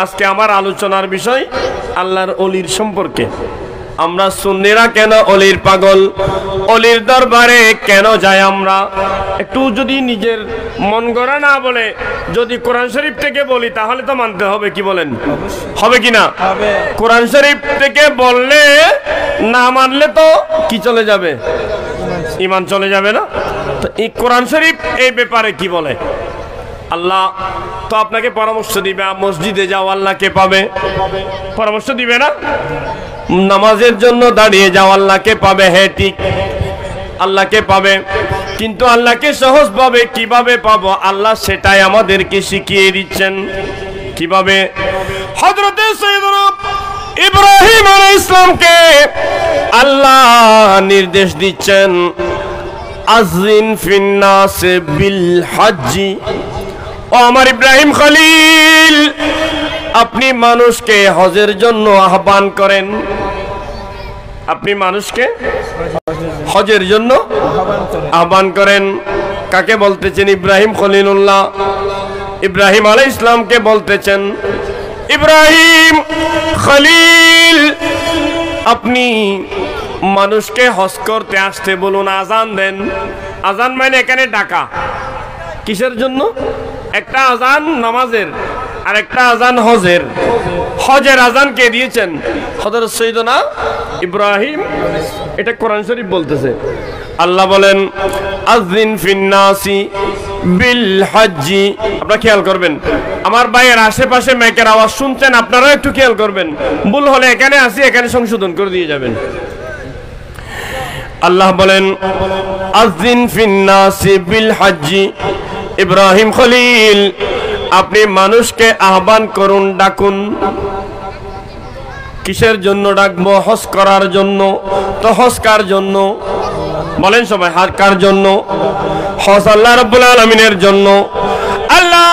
আজকে আমার আলোচনার বিষয় আল্লাহর ওলির সম্পর্কে। আমরা সুন্নিরা কেন ওলির পাগল, ওলির দরবারে কেন যাই আমরা? একটু যদি নিজের মন গড়া না বলে যদি কোরআন শরীফ থেকে বলি তাহলে তো মানতে হবে, কি বলেন? হবে কি না? কোরআন শরীফ থেকে বললে না মানলে তো কি চলে যাবে? ঈমান চলে যাবে না? তো এই কোরআন শরীফ এই ব্যাপারে কি বলে? আল্লাহ তো আপনাকে পরামর্শ দিবে, মসজিদে যাও আল্লাহকে পাবে, পরামর্শ দিবে না? নামাজের জন্য দাঁড়িয়ে যাও আল্লাহকে পাবে, হ্যাঁ ঠিক আল্লাহকে পাবে, কিন্তু আল্লাহকে সহজভাবে কিভাবে পাবো আল্লাহ সেটাই আমাদেরকে শিখিয়ে দিচ্ছেন। কিভাবে? হযরতে সাইয়েদনা ইব্রাহিম আলাইহিস সালামকে আল্লাহ নির্দেশ দিচ্ছেন, আযিন ফিন্নাস বিল হজ্জি। ও আমার ইব্রাহিম খলিল, আপনি মানুষকে হজের জন্য আহ্বান করেন। আপনি মানুষকে হজের জন্য আহ্বান করেন। কাকে বলতেছেন? ইব্রাহিম খলিলুল্লাহ ইব্রাহিম আলাইহিস সালামকে বলতেছেন, ইব্রাহিম খলিল আপনি মানুষকে হজ করতে আসতে বলুন, আজান দেন। আজান মানে এখানে ডাকা। কিসের জন্য? একটা আজান নামাজের আর একটা আজান হজের। হজের আজান কে দিয়েছেন? হযরত সাইয়েদনা ইব্রাহিম। এটা কোরআন শরীফ বলতেছে। আল্লাহ বলেন, আযিন ফিন্নাসি বিল হজ্জি। আপনারা খেয়াল করবেন, আমার ভাইয়ের আশেপাশে মাইকের আওয়াজ শুনছেন, আপনারাও একটু খেয়াল করবেন। ভুল হলে এখানে আসি, এখানে সংশোধন করে দিয়ে যাবেন। আল্লাহ বলেন, আযিন ফিন্নাসি বিল হজ্জি। ইব্রাহিম খলিল আপনি মানুষকে আহ্বান করুন, ডাকুন। কিসের জন্য ডাকবো? হজ করার জন্য। তো হজ কার জন্য? বলেন সবাই, হজ কার জন্য? হজ আল্লাহ রাব্বুল আলামিনের জন্য। আল্লাহ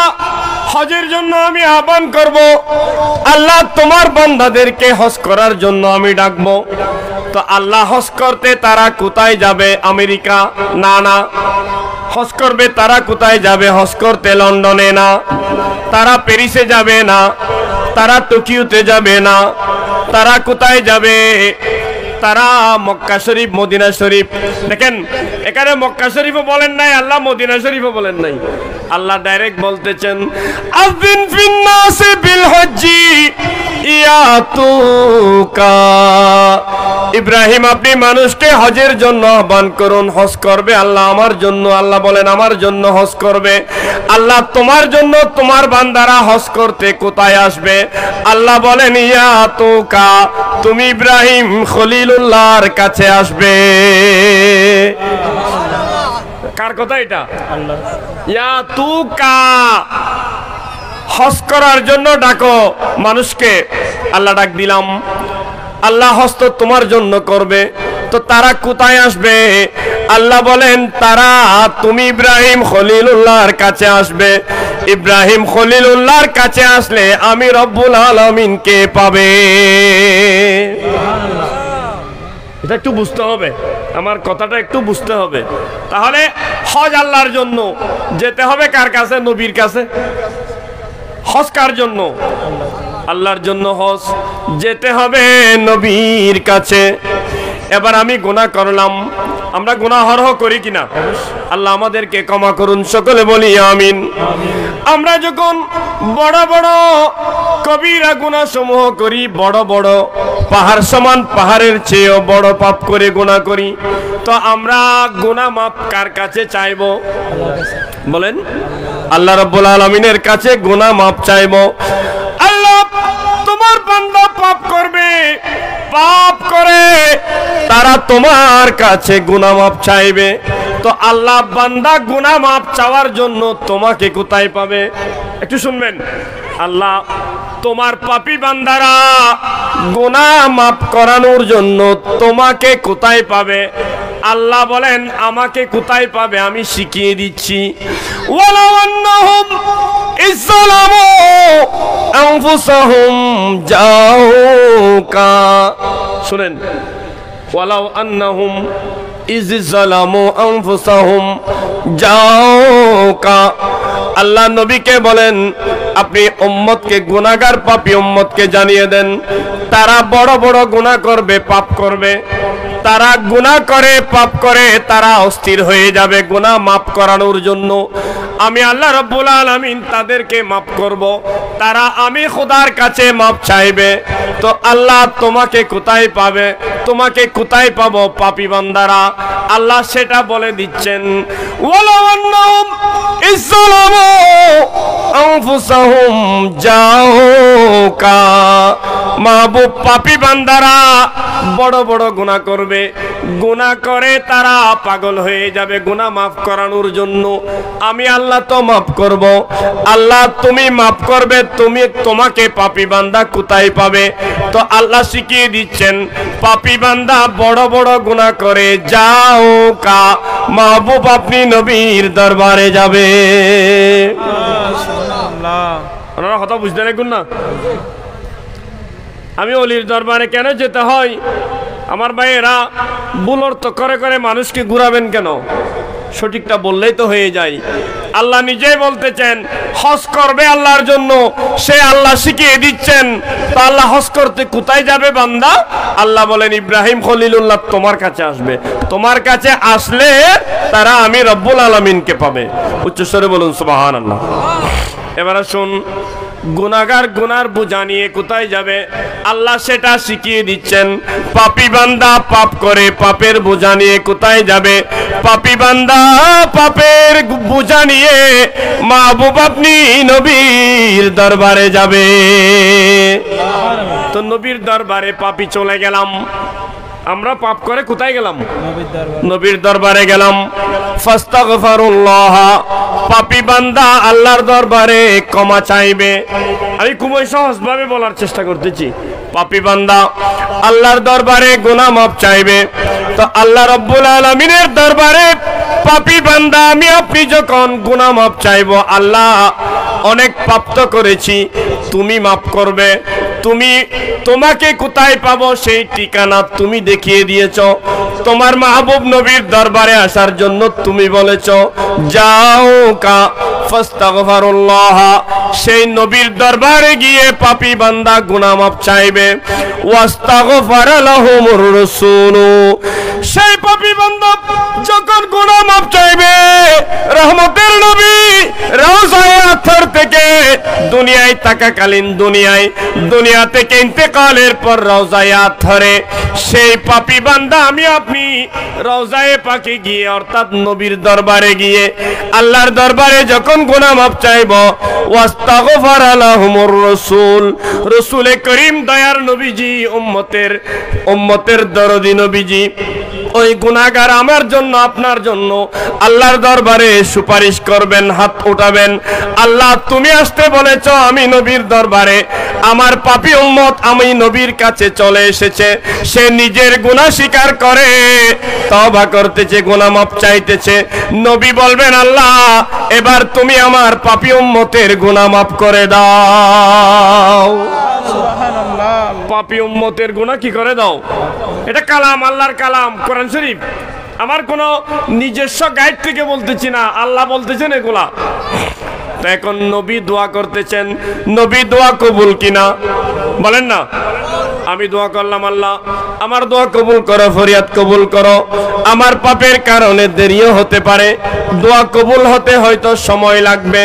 হজের জন্য আমি আহ্বান করব। আল্লাহ তোমার বান্দাদেরকে হজ করার জন্য আমি ডাকবো। তো আল্লাহ হজ করতে তারা কোথায় যাবে? আমেরিকা? না না। হজ করবে তারা কোথায় যাবে? হজ করতে লন্ডনে না, তারা প্যারিসে যাবে না, তারা টোকিওতে যাবে না, তারা কোথায় যাবে? তারা মক্কা শরীফ, মদিনা শরীফ। দেখেন এখানে মক্কা শরীফও বলেন নাই আল্লাহ, মদিনা শরীফও বলেন নাই। আল্লাহ ডাইরেক্ট বলতেছেন, আযিন ফিন্নাসি বিল হজ্জি ইয়াতুকা। ইব্রাহিম আপনি মানুষকে হজের জন্য আহ্বান করুন। হজ করবে আল্লাহ আমার জন্য। আল্লাহ বলেন আমার জন্য হজ করবে। আল্লাহ তোমার জন্য তোমার বান্দারা হজ করতে কোথায় আসবে? আল্লাহ বলেন ইয়াতুকা, তুমি ইব্রাহিম খলিলুল্লাহর কাছে আসবে। কার কথা এটা? আল্লাহ। ইয়াতুকা, হজ করার জন্য ডাকো মানুষকে। আল্লাহ ডাক দিলাম, আল্লাহ হজ তো তোমার জন্য করবে। তো তারা কোথায় আসবে? আল্লাহ বলেন তারা তুমি ইব্রাহিম খলিলুল্লাহর কাছে আসবে। ইব্রাহিম খলিলুল্লাহর কাছে আসলে আমি রব্বুল আলামিনকে পাবে। এটা একটু বুঝতে হবে, আমার কথাটা একটু বুঝতে হবে। তাহলে হজ আল্লাহর জন্য যেতে হবে কার কাছে? নবীর কাছে। হজ কার জন্য? আল্লাহর জন্য হজ যেতে হবে নবীর কাছে। এবার আমি গুনাহ করলাম, আমরা গুনাহ হরহ করি কিনা? আল্লাহ আমাদেরকে ক্ষমা করুন, সকলে বলি আমিন। আমরা যখন বড় বড় কবিরা গুনাহ সমূহ করি, বড় বড় পাহাড় সমান, পাহাড়ের চেয়েও বড় পাপ করে গুনাহ করি, তো আমরা গুনাহ মাফ কার কাছে চাইব? বলেন, আল্লাহ রাব্বুল আলামিনের কাছে গুনাহ মাফ চাইব। আল্লাহ তোমার বান্দা পাপ করবে, পাপ করে তারা তোমার কাছে গুনাহ মাফ চাইবে। তো আল্লাহ বান্দা গুনাহ মাফ চাওয়ার জন্য তোমাকে কোথায় পাবে? একটু শুনবেন। আল্লাহ তোমার পাপী বান্দারা গুনাহ মাফ করানোর জন্য তোমাকে কোথায় পাবে? আল্লাহ বলেন আমাকে কোথায় পাবে আমি শিখিয়ে দিচ্ছি। ওয়ালাউ আন্নাহুম ইসলামু আনফুসাহুম জাউকা। শুনেন, ওয়ালাউ আন্নাহুম ইযলামু আনফুসাহুম জাউকা। আল্লাহ নবীকে বলেন আপনি উম্মতকে, গুনাহগার পাপী উম্মতকে জানিয়ে দেন, তারা বড় বড় গুনাহ করবে, পাপ করবে। তারা গুনাহ করে, পাপ করে, তারা অস্থির হয়ে যাবে গুনাহ মাফ করানোর জন্য। আমি আল্লাহ রাব্বুল আলামিন তাদেরকে মাফ করব। তারা আমি খোদার কাছে মাফ চাইবে। তো আল্লাহ তোমাকে কোথায় পাবে? তোমাকে কোথায় পাবো পাপী বান্দারা? আল্লাহ সেটা বলে দিচ্ছেন, ওয়ালাউ আন্নাহুম ইসলামু আনফুসাহুম জাউকা। মাহবুব, পাপী বান্দারা বড় বড় গুনাহ করবে, গুনাহ করে তারা পাগল হয়ে যাবে গুনাহ মাফ করানোর জন্য। আমি আল্লাহ তো মাফ করব। আল্লাহ তুমি মাফ করবে, তোমাকে পাপী বান্দা কোথায় পাবে? তো আল্লাহ শিখিয়ে দিচ্ছেন, পাপী বান্দা বড় বড় গুনাহ করে যাও কা, মাহবুব আপনি নবীর দরবারে যাবে। ওনারা কথা বুঝতে দেখুন না, আমি অলির দরবারে কেন যেতে হয়? আমার ভাইয়েরা, ভুল অর্থ করে করে মানুষকে ঘুরাবেন কেন? সঠিকটা বললেই তো হয়ে যায়। আল্লাহ নিজেই বলতেছেন হজ করবে আল্লাহর জন্য, সে আল্লাহ শিখিয়ে দিচ্ছেন। তো আল্লাহ হজ করতে কোথায় যাবে বান্দা? আল্লাহ বলেন ইব্রাহিম খলিলুল্লাহ তোমার কাছে আসবে। তোমার কাছে আসলে তারা আমি রব্বুল আলামিনকে পাবে। উচ্চস্বরে বলুন সুবহানাল্লাহ। এবারে শুন, গুনাহগার গুনার বোঝা নিয়ে কোথায় যাবে? আল্লাহ সেটা শিখিয়ে দিচ্ছেন। পাপী বান্দা পাপ করে, পাপের বোঝা নিয়ে কোথায় যাবে? পাপী বান্দা পাপের বোঝা নিয়ে মাহবুব আপনি নবীর দরবারে যাবে। তো নবীর দরবারে পাপী চলে গেলাম, আমরা পাপ করে কোথায় গেলাম? নবীর দরবারে গেলাম। ফাস্তাগফিরুল্লাহ, পাপী বান্দা আল্লাহর দরবারে ক্ষমা চাইবে। আমি খুবই সহজভাবে বলার চেষ্টা করতেছি। পাপী বান্দা আল্লাহর দরবারে গুনাহ মাফ চাইবে। তো আল্লাহ রাব্বুল আলামিনের দরবারে পাপী বান্দা আমি আপনি যখন গুনাহ মাফ চাইবো, আল্লাহ অনেক পাপ তো করেছি, তুমি মাফ করবে। তোমাকে কোথায় পাবো সেই ঠিকানা তুমি দেখিয়ে দিয়েছো। তোমার মাহবুব নবীর দরবারে আসার জন্য তুমি বলেছো যাও কা ফাস্তাগফিরুল্লাহ। সেই নবীর দরবারে গিয়ে পাপী বান্দা গুনাহ মাফ চাইবে। ওয়াস্তাগফারা লাহুমুর রাসূল, সেই পাপী বান্দা যখন গুনাহ মাফ চাইবে, রহমতের নবী রওজায়ে আতহার থেকে দুনিয়ায় থাকাকালীন দুনিয়া থেকে ইন্তেকালের পর রওজায়ে আতহারে সেই পাপী বান্দা আমি আপনি রওজায়ে পাকে গিয়ে, অর্থাৎ নবীর দরবারে গিয়ে, আল্লাহর দরবারে যখন গুনাহ মাফ চাইব, ওয়াস্তাগফারা লাহুমুর রাসূল, রাসূলে করিম দয়ার নবীজি, উম্মতের দরদি নবীজি ওই গুনাহগার আমার জন্য আপনার জন্য আল্লাহর দরবারে সুপারিশ করবেন, হাত উঠাবেন। আল্লাহ তুমি আসতে বলেছো, আমি নবীর দরবারে, আমার পাপী উম্মত আমি নবীর কাছে চলে এসেছে। সে নিজের গুনাহ স্বীকার করে তওবা করতেছে, গুনাহ মাফ চাইতেছে। নবী বলবেন আল্লাহ এবার তুমি আমার পাপী উম্মতের গুনাহ মাফ করে দাও। পাপী উম্মতের গুনাহ কি করে দাও? এটা কালাম, আল্লাহর কালাম, কোরআন শরীফ। আমার কোনো নিজস্ব গাইড থেকে বলতেছি না, আল্লাহ বলতেছেন এগুলা। তো এখন নবী দোয়া করতেছেন, নবী দোয়া কবুল কিনা বলেন না? আমি দোয়া করলাম, আল্লাহ আমার দোয়া কবুল করো, ফরিয়াদ কবুল করো। আমার পাপের কারণে দেরিও হতে পারে, দোয়া কবুল হতে হয়তো সময় লাগবে।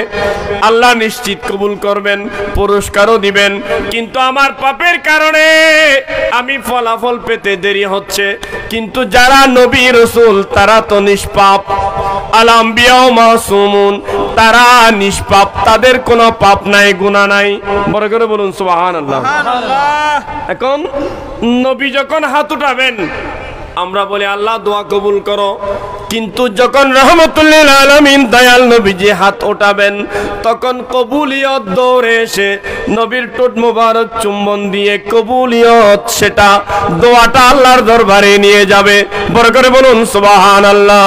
আল্লাহ নিশ্চিত কবুল করবেন, পুরস্কারও দিবেন, কিন্তু আমার পাপের কারণে আমি ফলাফল পেতে দেরি হচ্ছে। কিন্তু যারা নবী রাসূল তারা তো নিষ্পাপ, আল আম্বিয়া মাসুমুন, তারা নিষ্পাপ, তাদের কোনো পাপ নাই, গুনাহ নাই। বড় করে বলুন সুবহানাল্লাহ। এখন নবী যখন হাত উঠাবেন আমরা বলি আল্লাহ দোয়া কবুল করো, কিন্তু যখন রহমতুল লিল আলামিন দয়াল নবীজি হাত উঠাবেন তখন কবুলিয়ত দৌড়ে এসে নবীর ঠোঁট মোবারক চুম্বন দিয়ে কবুলিয়ত সেটা দোয়াটা আল্লাহর দরবারে নিয়ে যাবে। বড় করে বলুন সুবহানাল্লাহ।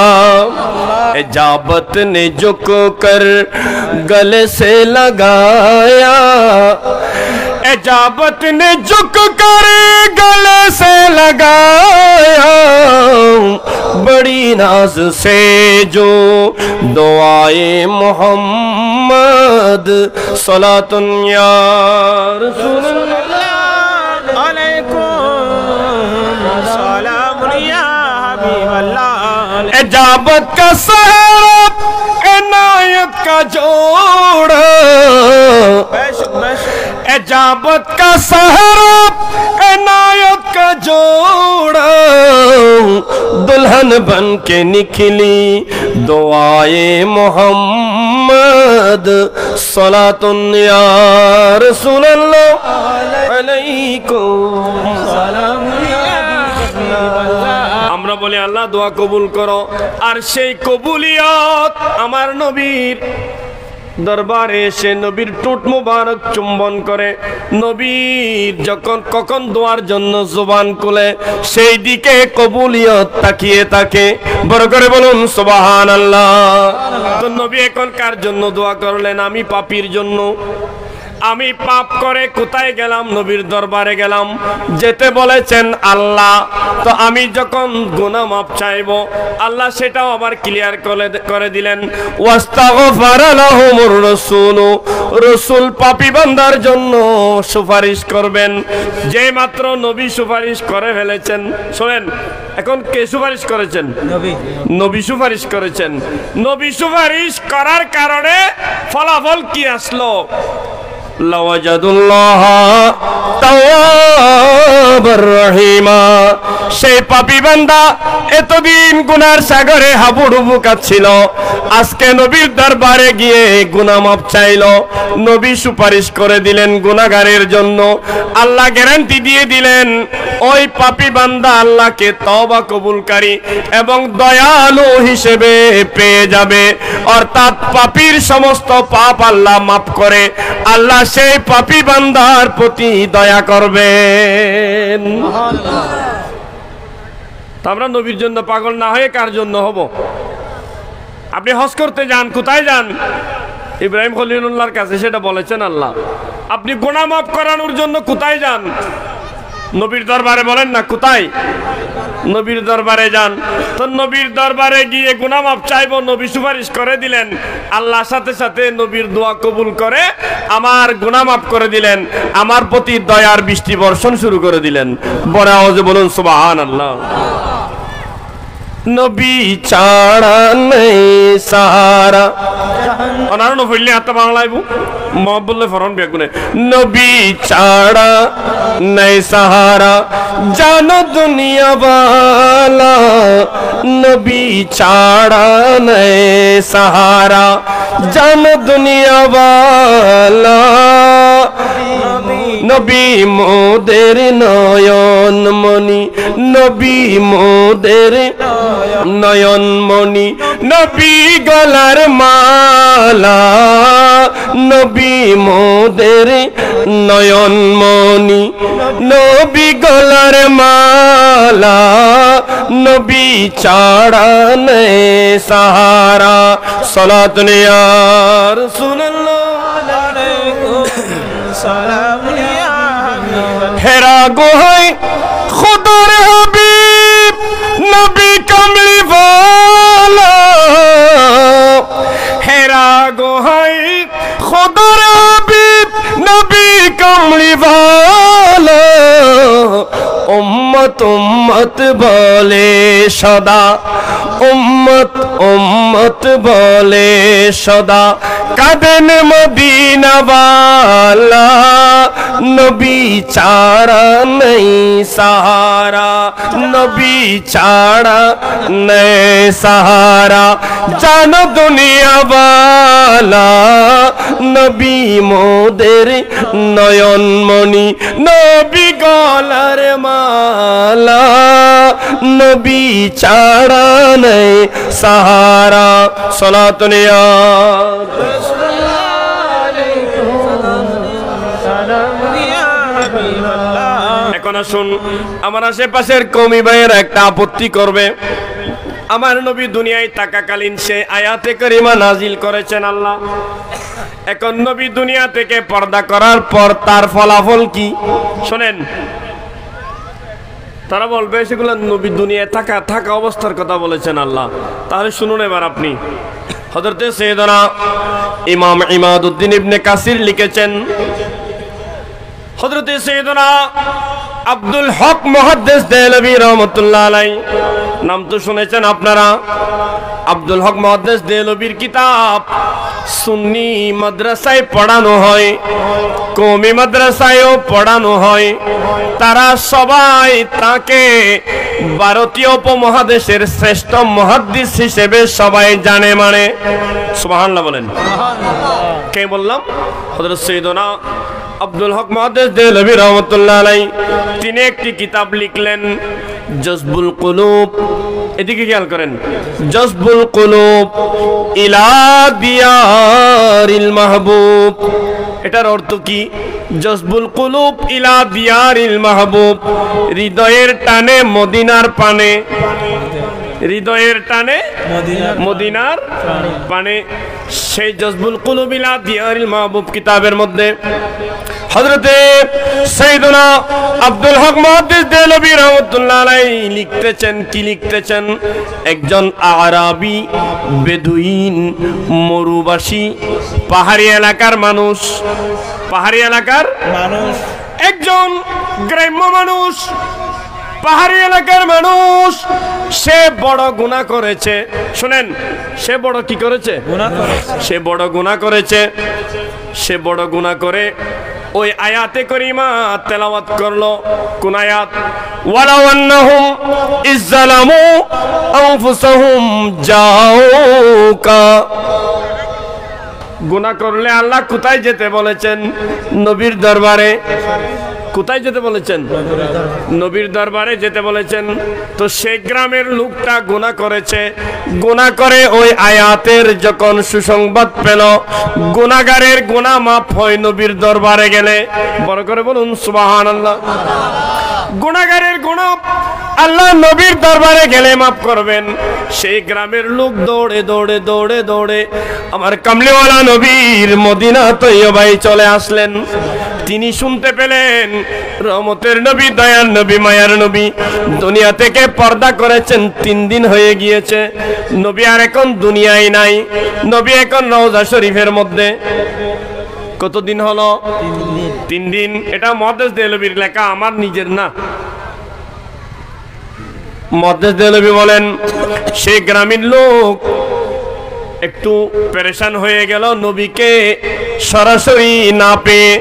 इजाबत ने झुक कर गले से लगाया, इजाबत ने झुक कर गले से लगाया, बड़ी नाज से जो दुआए मोहम्मद सलातुन या रसूलल्लाह अलैकुम सलामुन या हबीबल्लाह। इजाबत का सहारा इनायत का जोड़ा, इजाबत का सहारा इनायत का जोड़ा, दुल्हन बन के निकली दुआए मोहम्मद सलातुन या रसूलल्लाह अलैकुम सलाम या हबीबल्लाह। আমরা বলি আল্লাহ দোয়া কবুল করো, আর সেই কবুলিয়ত আমার নবীর দরবারে এসে নবীর ঠোঁট মোবারক চুম্বন করে, নবীর যখন কখন দোয়ার জন্য জবান খুলে সেই দিকে কবুলিয়ত তাকিয়ে থাকে। বড় করে বলুন সুবহানাল্লাহ। তো নবী এখন কার জন্য দোয়া করলেন? আমি পাপীর জন্য। আমি পাপ করে কোথায় গেলাম? নবীর দরবারে গেলাম, যেতে বলেছেন আল্লাহ। তো আমি যখন গুনাহ মাফ চাইবো আল্লাহ সেটাও আবার ক্লিয়ার করে দিলেন, ওয়াস্তাগফারা লাহুমুর রাসূল, রাসূল পাপী বান্দার জন্য সুপারিশ করবেন। যে মাত্র নবী সুপারিশ করে ফেলেছেন, শোনেন এখন কে সুপারিশ করেছেন? নবী সুপারিশ করেছেন। নবী সুপারিশ করার কারণে ফলাফল কি আসলো? লাওয়াজাদুল্লাহ তাওয়াবার রহিমা। সেই পাপী বান্দা এতদিন গুনার সাগরে হাবুডুবু কাচ্ছিল, আজকে নবীর দরবারে গিয়ে গুনাহ মাফ চাইল, নবী সুপারিশ করে দিলেন গুনাহগারের জন্য। আল্লাহ গ্যারান্টি দিয়ে দিলেন ওই পাপী বান্দা আল্লাহকে তওবা কবুলকারী এবং দয়ালু হিসেবে পেয়ে যাবে। অর্থাৎ পাপীর সমস্ত পাপ আল্লাহ মাফ করে, আল্লাহ সেই পাপী বান্দার প্রতি দয়া করবেন। আমরা নবীর জন্য পাগল না হয়ে কার জন্য হব? আপনি হজ করতে যান, কোথায় যান? ইব্রাহিম খলিলুল্লাহর কাছে, সেটা বলেছেন আল্লাহ। আপনি গুনাহ মাফ করানোর জন্য কোথায় যান? নবীর দরবারে বলেন না, কোথায়? নবীর দরবারে যান। তো নবীর দরবারে গিয়ে গুনাহ মাফ চাইবো, নবী সুপারিশ করে দিলেন, আল্লাহ সাথে সাথে নবীর দোয়া কবুল করে আমার গুনাহ মাফ করে দিলেন, আমার প্রতি দয়ার বৃষ্টি বর্ষণ শুরু করে দিলেন। বড় আওয়াজে বলুন সুবহানাল্লাহ। নবী ছাড়া নেই সাহারা, অনারণ হইলে হাতে বাংলাইব মব বললে ফরন বেগুনে। নবী ছাড়া নেই সাহারা, জানো দুনিয়া বালা, নবী ছাড়া নেই সাহারা, জানো দুনিয়া বালা। নবী মোদের নয়ন মনি, নবী মোদের নয়ন মনি, নবী গলার মালা, নবী মোদের নয়ন মনি, নবী গলার মালা, নবী ছাড়া নেই সাহারা। সালাতুন ইয়া রাসূলুল্লাহ সালামুন ইয়া হাবিবাল্লাহ। হেরা গোহায় খুদার হাবিব নবী কামলি ওয়ালা, হেরা গোহায় খুদার হাবিব নবী কামলি ওয়ালা। উম্মত উম্মত বলে সদা, উম্মত উম্মত বলে সদা, কাঁদেন মদিনা ওয়ালা, নবী ছাড়া নেই সাহারা, নবী ছাড়া নেই সাহারা, জানো দুনিয়া ওয়ালা, নবী মোদের নয়ন মনি, নবী গলার মালা, নবী ছাড়া নেই সাহারা। সালাতুন ইয়া এখন আসুন, আমার আশেপাশের কওমি ভাইয়েরা একটা আপত্তি করবে। আমার নবী দুনিয়ায় থাকাকালীন সে আয়াতে কারিমা নাজিল করেছেন আল্লাহ, এখন নবী দুনিয়া থেকে পর্দা করার পর তার ফলাফল কি শোনেন। তারা বলবে সেগুলো নবী দুনিয়ায় থাকা অবস্থার কথা বলেছেন আল্লাহ। তাহলে শুনুন এবার আপনি। হযরতে সাইয়েদনা ইমাম ইমাদউদ্দিন ইবনে কাসির লিখেছেন, হযরতে সাইয়েদনা আব্দুল হক মুহাদ্দিস দেহলভী রাহমাতুল্লাহ আলাইহি, নাম তো শুনেছেন আপনারা। আব্দুল হক মুহাদ্দিস দেহলভীর কিতাব সুন্নি মাদ্রাসায় পড়ানো হয়, কওমি মাদ্রাসায়ও পড়ানো হয়। তারা সবাই তাকে ভারতীয় উপমহাদেশের শ্রেষ্ঠ মুহাদ্দিস হিসেবে সবাই জানে মানে। সুবহানাল্লাহ বলেন। কে বললাম? হযরত সাইয়েদনা আব্দুল হক মুহাদ্দিস দেহলভী রাহমাতুল্লাহ আলাইহি, তিনি একটি কিতাব লিখলেন জজবুল কুলুব। এদিকে খেয়াল করেন, জজবুল কুলুব ইলা দিয়ারিল মাহবুব। এটার অর্থ কি? জজবুল কুলুব ইলা দিয়ারিল মাহবুব, হৃদয়ের টানে মদিনার পানে, হৃদয়ের টানে মদিনার পানে। সেই জজবুল কুলুব ইলা দিয়ারিল মাহবুব কিতাবের মধ্যে হযরতে সাইয়েদনা আব্দুল হক মুহাদ্দিস দেহলভী রাহমাতুল্লাহ আলাইহি লিখতেছেন, কি লিখতেছেন? একজন আরাবী বেদুইন মরুবাসী পাহাড়ি এলাকার মানুষ, পাহাড়ি এলাকার মানুষ, একজন গ্রাম্য মানুষ, পাহাড়ি এলাকার মানুষ, সে বড় গুনাহ করেছে। শুনেন, সে বড় কি করেছে? গুনাহ করেছে। সে বড় গুনাহ করেছে। সে বড় গুনাহ করে ওই আয়াতে করিমা তেলাওয়াত করলো। কোন আয়াত? ওয়ালাউ আন্নাহুম ইজ্জালামু আনফুসাহুম জাউকা। গুনাহ করলে আল্লাহ কোথায় যেতে বলেছেন? নবীর দরবারে। কোথায় যেতে বলেছেন? নবীর দরবারে যেতে বলেছেন। তো সেই গ্রামের লোকটা গুনাহ করেছে। গুনাহ করে ওই আয়াতের যখন সুসংবাদ পেল, গুনাহগারের গুনাহ মাফ হয় নবীর দরবারে গেলে। বড় করে বলুন সুবহানাল্লাহ। গুনাহগারের গুনাহ আল্লাহ নবীর দরবারে গেলে মাফ করবেন। সেই গ্রামের লোক দৌড়ে দৌড়ে দৌড়ে দৌড়ে আমার কামলিওয়ালা নবীর মদিনা তৈয়বায় চলে আসলেন। তিনি শুনতে পেলেন রহমতের নবী, দয়ার নবী, মায়ার নবী দুনিয়া থেকে পর্দা করেছেন, 3 দিন হয়ে গিয়েছে। নবী আর এখন দুনিয়ায় নাই, নবী এখন রওজা শরীফের মধ্যে। কতদিন হলো? 3 দিন। এটা মুহাদ্দিস দেহলভীর লেখা, আমার নিজের না। মুহাদ্দিস দেহলভী বলেন, সেই গ্রামীণ লোক একটু পেরেশান হয়ে গেল নবীকে সরাসরি না পেয়ে।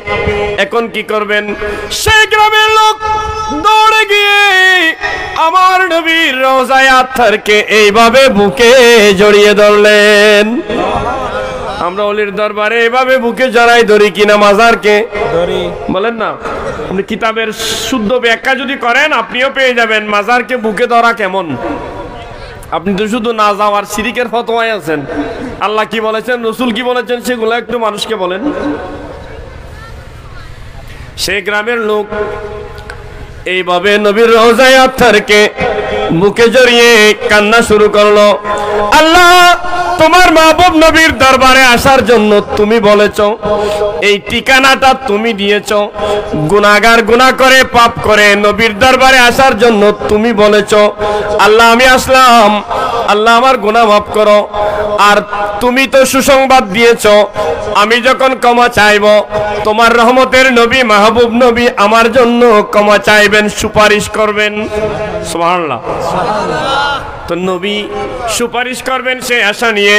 এখন কি করবেন? সেই গ্রামের লোক দৌড়ে গিয়ে আমার নবীর রওজায়ে আতহারকে এইভাবে বুকে জড়িয়ে ধরলেন। আমরা ওলির দরবারে এইভাবে বুকে জড়াই ধরি কিনা মাজারকে? ধরি। বলেন না। আপনি কিতাবের শুদ্ধ ব্যাখ্যা যদি করেন আপনিও পেয়ে যাবেন মাজারকে বুকে ধরা কেমন। আপনি তো শুধু না যাওয়ার শিরিকের ফতোয়ায় আছেন। আল্লাহ কি বলেছেন, রাসূল কি বলেছেন, সেগুলো একটু মানুষকে বলেন। সেই গ্রামের লোক এইভাবে নবীর রওজায়ে আতহারকে বুকে জড়িয়ে কান্না শুরু করলো। আল্লাহ, তোমার মাহবুব নবীর দরবারে আসার জন্য তুমি বলেছো, এই ঠিকানাটা তুমি দিয়েছো। গুনাহগার গুনাহ করে পাপ করে নবীর দরবারে আসার জন্য তুমি বলেছো। আল্লাহ, আমি আসলাম, আল্লাহ আমার গুনাহ মাফ করো। আর তুমি তো সুসংবাদ দিয়েছো, আমি যখন ক্ষমা চাইব তোমার রহমতের নবী মাহবুব নবী আমার জন্য ক্ষমা চাইবেন, সুপারিশ করবেন। সুবহানাল্লাহ। তো নবী সুপারিশ করবেন সেই আশা নিয়ে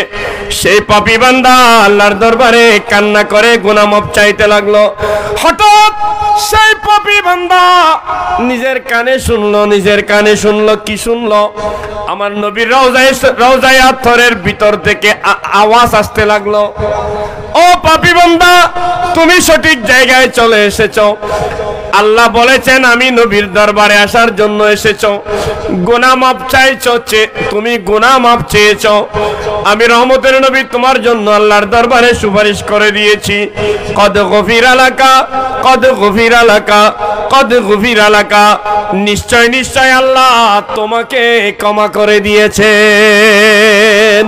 সেই পাপী বান্দা আল্লাহর দরবারে কান্না করে গুনাহ মাফ চাইতে লাগলো। হঠাৎ সেই পাপী বান্দা নিজের কানে শুনলো, কি শুনলো? আমার নবীর রওজায়ে আতহারের ভিতর থেকে আওয়াজ আসতে লাগলো, ও পাপী বান্দা, তুমি সঠিক জায়গায় চলে এসেছো। আল্লাহ বলেছেন আমি নবীর দরবারে আসার জন্য এসেছো, গুনাহ মাফ চাইছো, তুমি গুনাহ মাফ চেয়েছো। আমি রহমতের নবী তোমার জন্য আল্লাহর দরবারে সুপারিশ করে দিয়েছি। কদ গফিরা লাকা, কদ গফিরা লাকা, কদ গফিরা লাকা। নিশ্চয় নিশ্চয় আল্লাহ তোমাকে ক্ষমা করে দিয়েছেন।